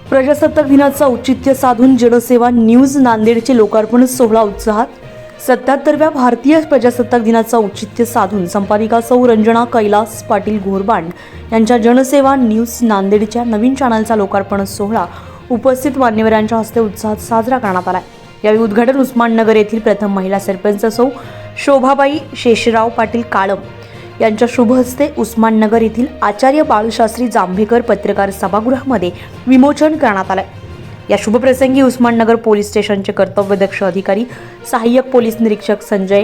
प्रजासत्ताक दिनाचा औचित्य साधून जनसेवा न्यूज नांदेडचे लोकार्पण सोहळा उत्साहात. 77व्या भारतीय प्रजासत्ताक दिनाचा औचित्य साधून संपादिका सौ रंजना कैलास पाटील घोरबांड यांच्या जनसेवा न्यूज नांदेडच्या नवीन चॅनलचा लोकार्पण सोहळा उपस्थित मान्यवरांच्या हस्ते उत्साहात साजरा करण्यात आला. यावेळी उद्घाटन उस्माननगर येथील प्रथम महिला सरपंच सौ शोभाबाई शेषराव पाटील काळम यांच्या शुभ हस्ते, उस्माननगर येथील आचार्य बाळशास्त्री जांभेकर पत्रकार सभागृहामध्ये विमोचन करण्यात आले. या शुभप्रसंगी उस्माननगर पोलीस स्टेशनचे कर्तव्यदक्ष अधिकारी सहाय्यक पोलीस निरीक्षक संजय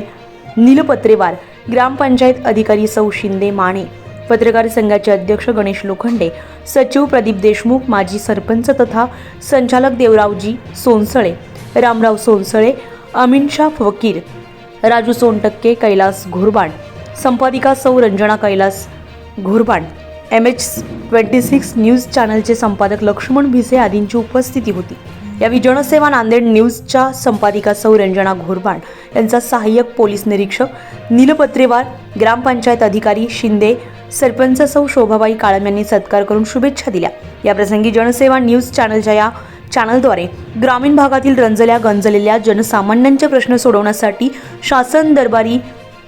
नीलपत्रेवार, ग्रामपंचायत अधिकारी सौ शिंदे माने, पत्रकार संघाचे अध्यक्ष गणेश लोखंडे, सचिव प्रदीप देशमुख, माजी सरपंच तथा संचालक देवरावजी सोनसळे, रामराव सोनसळे, अमीनशाह फकीर, राजू सोनटक्के, कैलास घोरबांड, संपादिका सौ रंजना कैलास घोरबांड, MH26 न्यूज चॅनलचे संपादक लक्ष्मण भिसे आदींची उपस्थिती होती. यावेळी जनसेवा नांदेड न्यूजच्या संपादिका सौ रंजना घोरबांड यांचा सहाय्यक पोलीस निरीक्षक नीलपत्रेवार, ग्रामपंचायत अधिकारी शिंदे, सरपंच सौ शोभाबाई काळम यांनी सत्कार करून शुभेच्छा दिल्या. याप्रसंगी जनसेवा न्यूज चॅनलच्या या चॅनलद्वारे ग्रामीण भागातील गंजलेल्या जनसामान्यांचे प्रश्न सोडवण्यासाठी शासन दरबारी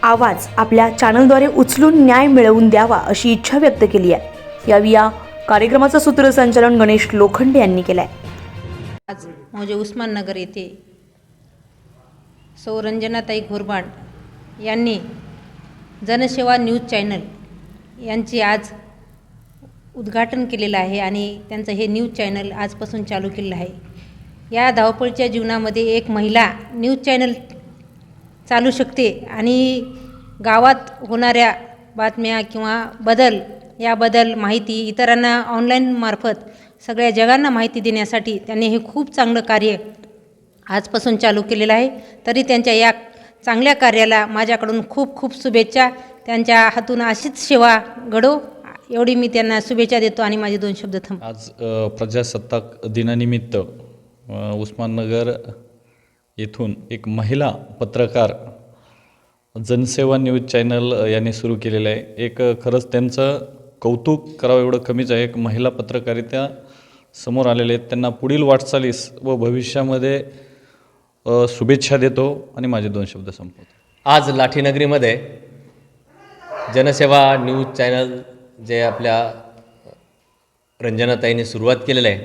आवाज आपल्या चॅनलद्वारे उचलून न्याय मिळवून द्यावा अशी इच्छा व्यक्त केली आहे. यावेळी या कार्यक्रमाचं सूत्रसंचालन गणेश लोखंडे यांनी केलं आहे. आज म्हणजे उस्माननगर येथे सौ रंजनाताई घोरबांड यांनी जनसेवा न्यूज चॅनल यांचे आज उद्घाटन केलेलं आहे आणि त्यांचं हे न्यूज चॅनल आजपासून चालू केलेलं आहे. या धावपळीच्या जीवनामध्ये एक महिला न्यूज चॅनल चालू शकते आणि गावात होणाऱ्या बातम्या किंवा याबद्दल माहिती इतरांना ऑनलाईन मार्फत सगळ्या जगांना माहिती देण्यासाठी त्यांनी हे खूप चांगलं कार्य आजपासून चालू केलेलं आहे. तरी त्यांच्या या चांगल्या कार्याला माझ्याकडून खूप खूप शुभेच्छा. त्यांच्या हातून अशीच सेवा घडो एवढी मी त्यांना शुभेच्छा देतो आणि माझे 2 शब्द थांबतो. आज प्रजासत्ताक दिनानिमित्त उस्माननगर येथून एक महिला पत्रकार जनसेवा न्यूज चॅनल यांनी सुरू केलेलं आहे. एक खरंच त्यांचं कौतुक करावं एवढं कमीच आहे. एक महिला पत्रकारिता समोर आलेले आहेत. त्यांना पुढील वाटचालीस व भविष्यामध्ये शुभेच्छा देतो आणि माझे 2 शब्द संपवतो. आज लाठीनगरीमध्ये जनसेवा न्यूज चॅनल जे आपल्या रंजनाताईंनी सुरुवात केलेलं आहे,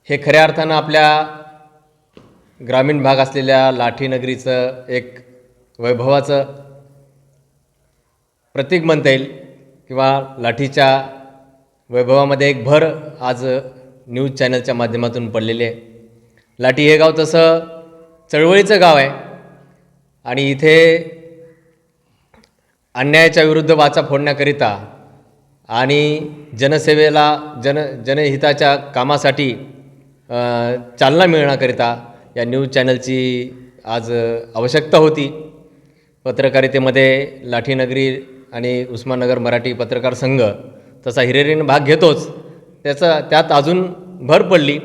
हे खऱ्या अर्थानं आपल्या ग्रामीण भाग असलेल्या लाठीनगरीचं एक वैभवाचं प्रतीक म्हणता येईल किंवा लाठीच्या वैभवामध्ये एक भर आज न्यूज चॅनलच्या माध्यमातून पडलेली आहे. लाठी हे गाव तसं चळवळीचं गाव आहे आणि इथे अन्यायाच्या विरुद्ध वाचा फोडण्याकरिता आणि जनसेवेला जनहिताच्या कामासाठी चालना मिळण्याकरिता या न्यूज चॅनलची आज आवश्यकता होती. पत्रकारितेमध्ये लाठीनगरी आणि उस्माननगर मराठी पत्रकार संघ तसा हिरिरीने भाग घेतोच, त्यात अजून भर पडली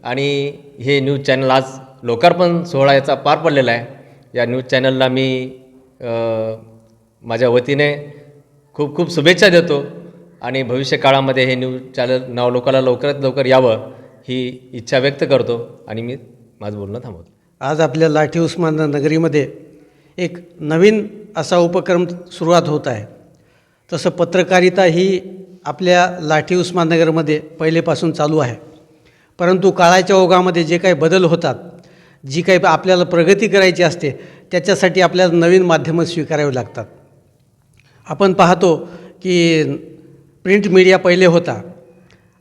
आणि हे न्यूज चॅनल आज लोकार्पण सोहळा याचा पार पडलेला आहे. या न्यूज चॅनलला मी माझ्या वतीने खूप खूप शुभेच्छा देतो आणि भविष्य काळामध्ये हे न्यूज चॅनल नाव लोकांना लवकरात लवकर यावं ही इच्छा व्यक्त करतो आणि मी माझं बोलणं थांबवतो. आज आपल्या लाठी उस्माननगरीमध्ये एक नवीन असा उपक्रम सुरुवात होत आहे. तसं पत्रकारिता ही आपल्या लाठी उस्माननगरमध्ये पहिलेपासून चालू आहे, परंतु काळाच्या ओघामध्ये जे काही बदल होतात, जी काही आपल्याला प्रगती करायची असते, त्याच्यासाठी आपल्याला नवीन माध्यमं स्वीकारावी लागतात. आपण पाहतो की प्रिंट मीडिया पहिले होता,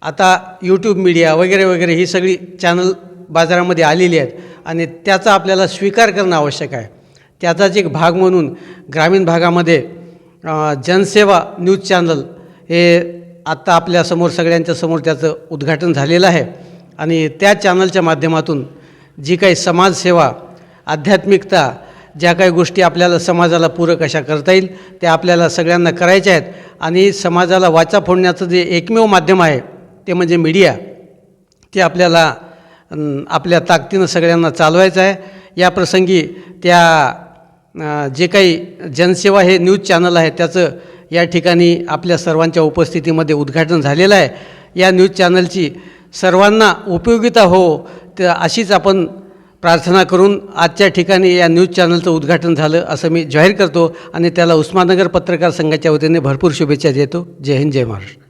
आता यूट्यूब मीडिया वगैरे वगैरे ही सगळी चॅनल बाजारामध्ये आलेली आहेत आणि त्याचा आपल्याला स्वीकार करणं आवश्यक आहे. त्याचाच एक भाग म्हणून ग्रामीण भागामध्ये जनसेवा न्यूज चॅनल हे आत्ता आपल्यासमोर सगळ्यांच्या समोर त्याचं उद्घाटन झालेलं आहे आणि त्या चॅनलच्या माध्यमातून जी काही समाजसेवा, आध्यात्मिकता, ज्या काही गोष्टी आपल्याला समाजाला पूरक अशा करता येईल त्या आपल्याला सगळ्यांना करायच्या आहेत आणि समाजाला वाचा फोडण्याचं जे एकमेव माध्यम आहे ते म्हणजे मीडिया, ते आपल्याला आपल्या ताकदीनं सगळ्यांना चालवायचं आहे. या प्रसंगी त्या जे काही जनसेवा हे न्यूज चॅनल आहे त्याचं या ठिकाणी आपल्या सर्वांच्या उपस्थितीमध्ये उद्घाटन झालेलं आहे. या न्यूज चॅनलची सर्वांना उपयोगिता हो तर अशीच आपण प्रार्थना करून आजच्या ठिकाणी या न्यूज चॅनलचं उद्घाटन झालं असं मी जाहीर करतो आणि त्याला उस्माननगर पत्रकार संघाच्या वतीने भरपूर शुभेच्छा देतो. जय हिंद, जय महाराष्ट्र.